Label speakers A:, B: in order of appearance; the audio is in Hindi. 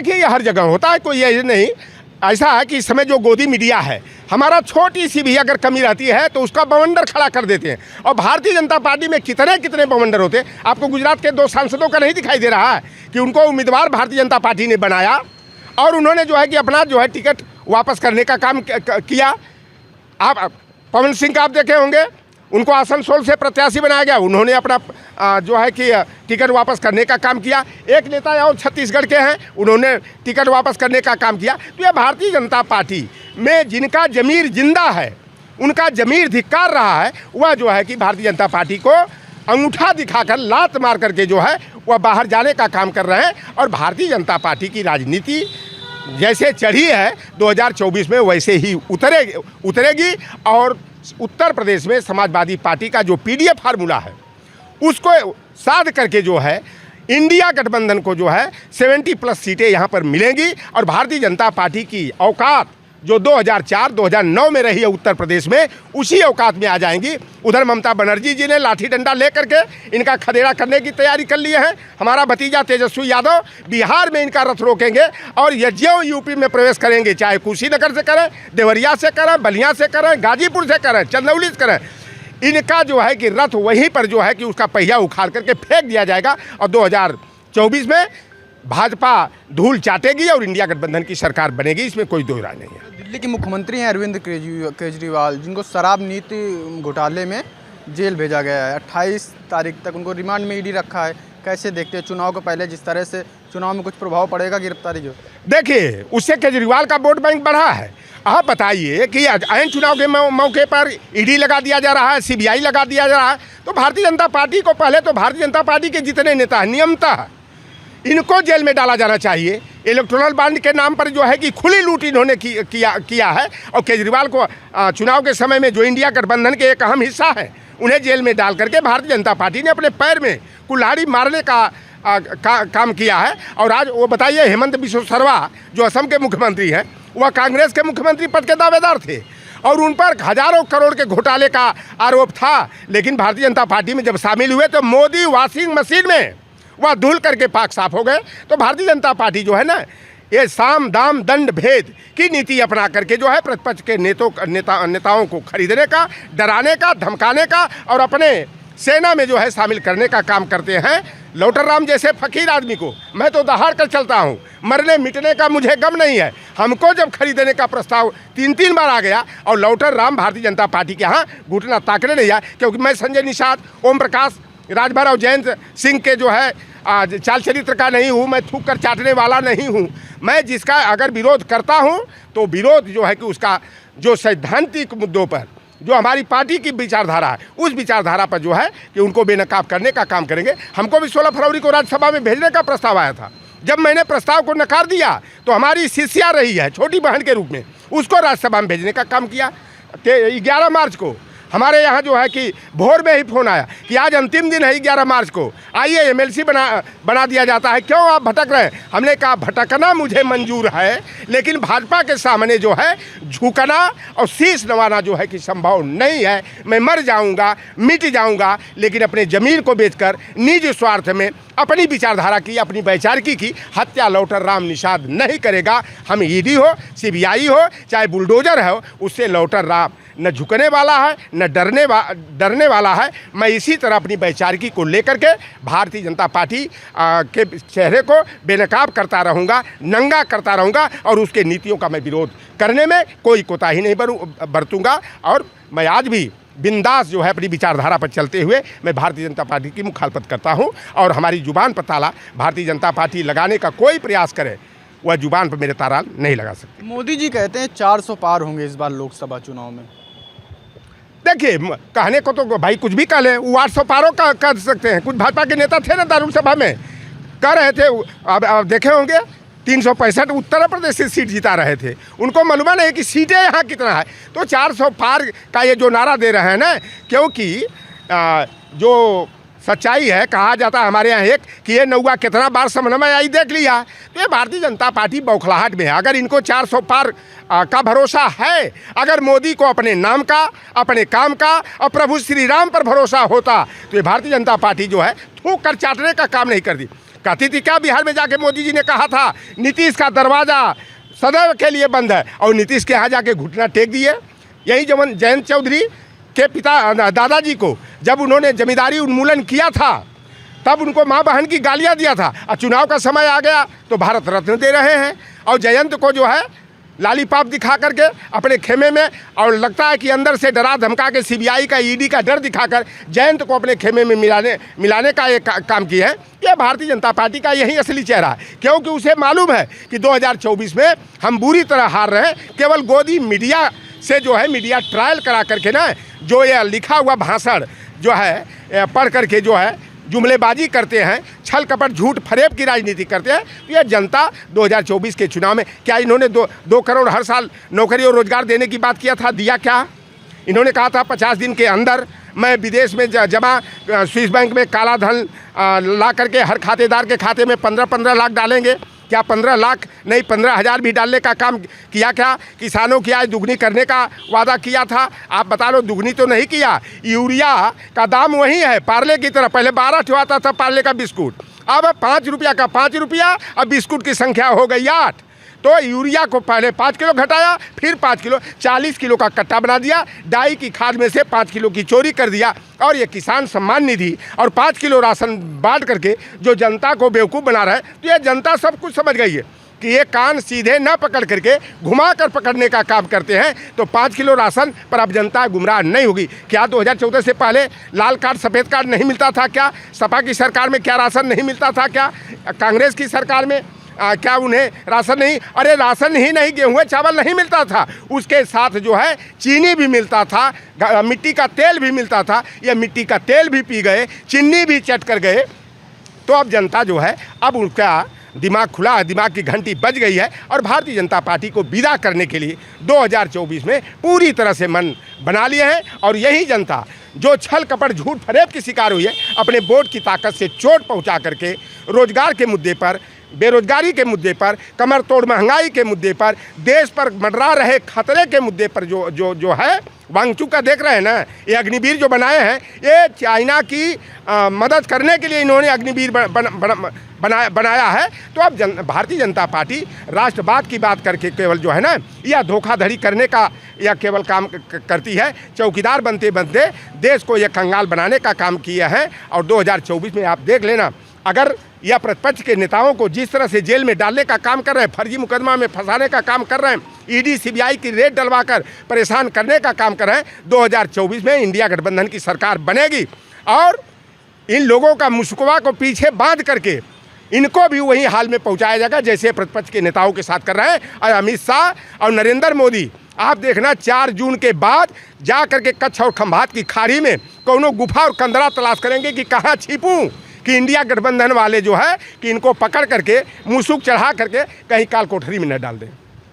A: देखिए ये हर जगह होता है, कोई ये नहीं। ऐसा है कि इस समय जो गोदी मीडिया है हमारा, छोटी सी भी अगर कमी रहती है तो उसका बवंडर खड़ा कर देते हैं। और भारतीय जनता पार्टी में कितने कितने बवंडर होते हैं। आपको गुजरात के 2 सांसदों का नहीं दिखाई दे रहा है कि उनको उम्मीदवार भारतीय जनता पार्टी ने बनाया और उन्होंने जो है कि अपना जो है टिकट वापस करने का काम किया। आप पवन सिंह का आप देखे होंगे, उनको आसनसोल से प्रत्याशी बनाया गया, उन्होंने अपना जो है कि टिकट वापस करने का काम किया। एक नेता और छत्तीसगढ़ के हैं, उन्होंने टिकट वापस करने का काम किया। तो यह भारतीय जनता पार्टी में जिनका जमीर जिंदा है, उनका जमीर धिक्कार रहा है, वह जो है कि भारतीय जनता पार्टी को अंगूठा दिखाकर लात मार करके जो है वह बाहर जाने का काम कर रहे हैं। और भारतीय जनता पार्टी की राजनीति जैसे चढ़ी है 2024 में वैसे ही उतरेगी। और उत्तर प्रदेश में समाजवादी पार्टी का जो पीडीएफ फार्मूला है उसको साध करके जो है इंडिया गठबंधन को जो है 70+ सीटें यहाँ पर मिलेंगी। और भारतीय जनता पार्टी की औकात जो 2004-2009 में रही है उत्तर प्रदेश में, उसी औकात में आ जाएंगी। उधर ममता बनर्जी जी ने लाठी डंडा लेकर के इनका खदेड़ा करने की तैयारी कर ली है। हमारा भतीजा तेजस्वी यादव बिहार में इनका रथ रोकेंगे और ये जो यूपी में प्रवेश करेंगे, चाहे कुशीनगर से करें, देवरिया से करें, बलिया से करें, गाजीपुर से करें, चंदौली से करें, इनका जो है कि रथ वहीं पर जो है कि उसका पहिया उखाड़ करके फेंक दिया जाएगा। और 2024 में भाजपा धूल चाटेगी और इंडिया गठबंधन की सरकार बनेगी, इसमें कोई दो राय नहीं है।
B: दिल्ली के मुख्यमंत्री हैं अरविंद केजरीवाल, जिनको शराब नीति घोटाले में जेल भेजा गया है। 28 तारीख तक उनको रिमांड में ईडी रखा है। कैसे देखते हैं चुनाव को पहले जिस तरह से चुनाव में कुछ प्रभाव पड़ेगा गिरफ्तारी जो?
A: देखिए, उससे केजरीवाल का वोट बैंक बढ़ा है। आप बताइए कि ऐन चुनाव के मौके पर ईडी लगा दिया जा रहा है, सीबीआई लगा दिया जा रहा है। तो भारतीय जनता पार्टी को पहले तो भारतीय जनता पार्टी के जितने नेता हैं नियमतः इनको जेल में डाला जाना चाहिए। इलेक्टोरल बॉन्ड के नाम पर जो है कि खुली लूट इन्होंने किया है। और केजरीवाल को चुनाव के समय में जो इंडिया गठबंधन के एक अहम हिस्सा है उन्हें जेल में डाल करके भारतीय जनता पार्टी ने अपने पैर में कुल्हाड़ी मारने का काम किया है। और आज वो बताइए, हेमंत बिश्व शर्मा जो असम के मुख्यमंत्री हैं, वह कांग्रेस के मुख्यमंत्री पद के दावेदार थे और उन पर हजारों करोड़ के घोटाले का आरोप था। लेकिन भारतीय जनता पार्टी में जब शामिल हुए तो मोदी वॉशिंग मशीन में वह धुल करके पाक साफ हो गए। तो भारतीय जनता पार्टी जो है ना, ये साम दाम दंड भेद की नीति अपना करके जो है प्रतिपक्ष के नेताओं को खरीदने का, डराने का, धमकाने का और अपने सेना में जो है शामिल करने का काम करते हैं। लौटर राम जैसे फकीर आदमी को मैं तो दहाड़ कर चलता हूँ, मरने मिटने का मुझे गम नहीं है। हमको जब खरीदने का प्रस्ताव 3 बार आ गया और लौटर राम भारतीय जनता पार्टी के यहाँ घुटना ताकने नहीं आया, क्योंकि मैं संजय निषाद, ओम प्रकाश राजभर और जयंत सिंह के जो है चाल चरित्र का नहीं हूँ, मैं थूक कर चाटने वाला नहीं हूँ। मैं जिसका अगर विरोध करता हूँ तो विरोध जो है कि उसका जो सैद्धांतिक मुद्दों पर जो हमारी पार्टी की विचारधारा है, उस विचारधारा पर जो है कि उनको बेनकाब करने का काम करेंगे। हमको भी 16 फरवरी को राज्यसभा में भेजने का प्रस्ताव आया था। जब मैंने प्रस्ताव को नकार दिया तो हमारी शिष्या रही है छोटी बहन के रूप में, उसको राज्यसभा में भेजने का काम किया। 11 मार्च को हमारे यहाँ जो है कि भोर में ही फ़ोन आया कि आज अंतिम दिन है 11 मार्च को, आइए एमएलसी बना दिया जाता है, क्यों आप भटक रहे हैं? हमने कहा भटकना मुझे मंजूर है, लेकिन भाजपा के सामने जो है झुकना और शीश नवाना जो है कि संभव नहीं है। मैं मर जाऊंगा, मिट जाऊंगा, लेकिन अपने ज़मीर को बेचकर निज स्वार्थ में अपनी विचारधारा की, अपनी वैचारिकी की हत्या लौटर राम निषाद नहीं करेगा। हम ईडी हो, सीबीआई हो, चाहे बुलडोजर हो, उससे लौटर राम न झुकने वाला है न डरने वाला है। मैं इसी तरह अपनी वैचारिकी को लेकर के भारतीय जनता पार्टी के चेहरे को बेनकाब करता रहूँगा, नंगा करता रहूँगा और उसके नीतियों का मैं विरोध करने में कोई कोताही नहीं बरतूँगा। और मैं आज भी बिंदास जो है अपनी विचारधारा पर चलते हुए मैं भारतीय जनता पार्टी की मुखालफत करता हूं। और हमारी जुबान पर ताला भारतीय जनता पार्टी लगाने का कोई प्रयास करे, वह जुबान पर मेरे ताला नहीं लगा सकती।
B: मोदी जी कहते हैं 400 पार होंगे इस बार लोकसभा चुनाव में।
A: देखिए, कहने को तो भाई कुछ भी कह लें, वो 800 पारों का कर सकते हैं। कुछ भाजपा के नेता थे ना दारुल सभा में, कह रहे थे, अब देखे होंगे 365 उत्तर प्रदेश से सीट जिता रहे थे। उनको मालूम नहीं कि सीटें यहाँ कितना है। तो 400 पार का ये जो नारा दे रहे हैं ना, क्योंकि जो सच्चाई है, कहा जाता है हमारे यहाँ एक कि ये नौवा कितना बार समझ में आई देख लिया। तो ये भारतीय जनता पार्टी बौखलाहट में है। अगर इनको 400 पार का भरोसा है, अगर मोदी को अपने नाम का, अपने काम का और प्रभु श्री राम पर भरोसा होता तो ये भारतीय जनता पार्टी जो है थूक कर चाटने का काम नहीं करती। कहती थी क्या बिहार में जाके मोदी जी ने कहा था नीतीश का दरवाज़ा सदैव के लिए बंद है, और नीतीश के यहाँ जाके घुटना टेक दिए। यही जयंत चौधरी के पिता दादाजी को जब उन्होंने जमींदारी उन्मूलन किया था तब उनको माँ बहन की गालियाँ दिया था, और चुनाव का समय आ गया तो भारत रत्न दे रहे हैं। और जयंत को जो है लालीपाप दिखा करके अपने खेमे में, और लगता है कि अंदर से डरा धमका के सीबीआई का ईडी का डर दिखाकर जयंत को अपने खेमे में मिलाने का एक काम किया है। ये भारतीय जनता पार्टी का यही असली चेहरा है, क्योंकि उसे मालूम है कि 2024 में हम बुरी तरह हार रहे हैं। केवल गोदी मीडिया से जो है मीडिया ट्रायल करा करके ना, जो ये लिखा हुआ भाषण जो है पढ़ करके जो है जुमलेबाजी करते हैं, छल कपट झूठ फरेब की राजनीति करते हैं। तो ये जनता 2024 के चुनाव में क्या इन्होंने 2 करोड़ हर साल नौकरी और रोजगार देने की बात किया था, दिया क्या? इन्होंने कहा था 50 दिन के अंदर मैं विदेश में जमा स्विस बैंक में काला धन ला करके हर खातेदार के खाते में 15-15 लाख डालेंगे। क्या 15 लाख नहीं 15,000 भी डालने का काम किया? क्या किसानों की आय दुगनी करने का वादा किया था? आप बता लो, दुगनी तो नहीं किया। यूरिया का दाम वही है पार्ले की तरह, पहले 12 ठुआता था पार्ले का बिस्कुट, अब 5 रुपया का 5 रुपया, अब बिस्कुट की संख्या हो गई 8। तो यूरिया को पहले 5 किलो घटाया, फिर 5 किलो 40 किलो का कट्टा बना दिया, डाई की खाद में से 5 किलो की चोरी कर दिया, और ये किसान सम्मान निधि और 5 किलो राशन बांट करके जो जनता को बेवकूफ़ बना रहा है। तो ये जनता सब कुछ समझ गई है कि ये कान सीधे न पकड़ करके घुमा कर पकड़ने का काम करते हैं। तो 5 किलो राशन पर अब जनता गुमराह नहीं होगी। क्या 2014 से पहले लाल कार्ड सफ़ेद कार्ड नहीं मिलता था? क्या सपा की सरकार में क्या राशन नहीं मिलता था? क्या कांग्रेस की सरकार में क्या उन्हें राशन नहीं? अरे राशन ही नहीं, गेहूँ चावल नहीं मिलता था, उसके साथ जो है चीनी भी मिलता था, मिट्टी का तेल भी मिलता था। ये मिट्टी का तेल भी पी गए, चीनी भी चट कर गए। तो अब जनता जो है अब उनका दिमाग खुला है, दिमाग की घंटी बज गई है, और भारतीय जनता पार्टी को विदा करने के लिए 2024 में पूरी तरह से मन बना लिए हैं। और यही जनता जो छल कपट झूठ फरेब की शिकार हुई है, अपने वोट की ताकत से चोट पहुंचा करके रोजगार के मुद्दे पर, बेरोजगारी के मुद्दे पर, कमर तोड़ महंगाई के मुद्दे पर, देश पर मंडरा रहे खतरे के मुद्दे पर जो है वांगचू का देख रहे हैं ना, ये अग्निवीर जो बनाए हैं, ये चाइना की मदद करने के लिए इन्होंने अग्निवीर बनाया है। तो अब भारतीय जनता पार्टी राष्ट्रवाद की बात करके केवल जो है ना, या धोखाधड़ी करने का या केवल काम करती है। चौकीदार बनते बनते देश को यह कंगाल बनाने का काम किया है। और 2024 में आप देख लेना, अगर या प्रतिपक्ष के नेताओं को जिस तरह से जेल में डालने का काम कर रहे हैं, फर्जी मुकदमा में फंसाने का काम कर रहे हैं, ईडी सीबीआई की रेड डलवाकर परेशान करने का काम कर रहे हैं, 2024 में इंडिया गठबंधन की सरकार बनेगी। और इन लोगों का मुस्कुवा को पीछे बांध करके इनको भी वही हाल में पहुंचाया जाएगा जैसे प्रतिपक्ष के नेताओं के साथ कर रहे हैं। और अमित शाह और नरेंद्र मोदी, आप देखना 4 जून के बाद जा करके कच्छ और खंभात की खाड़ी में कोनो गुफा और कंदरा तलाश करेंगे कि कहाँ छिपूं, कि इंडिया गठबंधन वाले जो है कि इनको पकड़ करके मुसूक चढ़ा करके कहीं काल कोठरी में न डाल दें।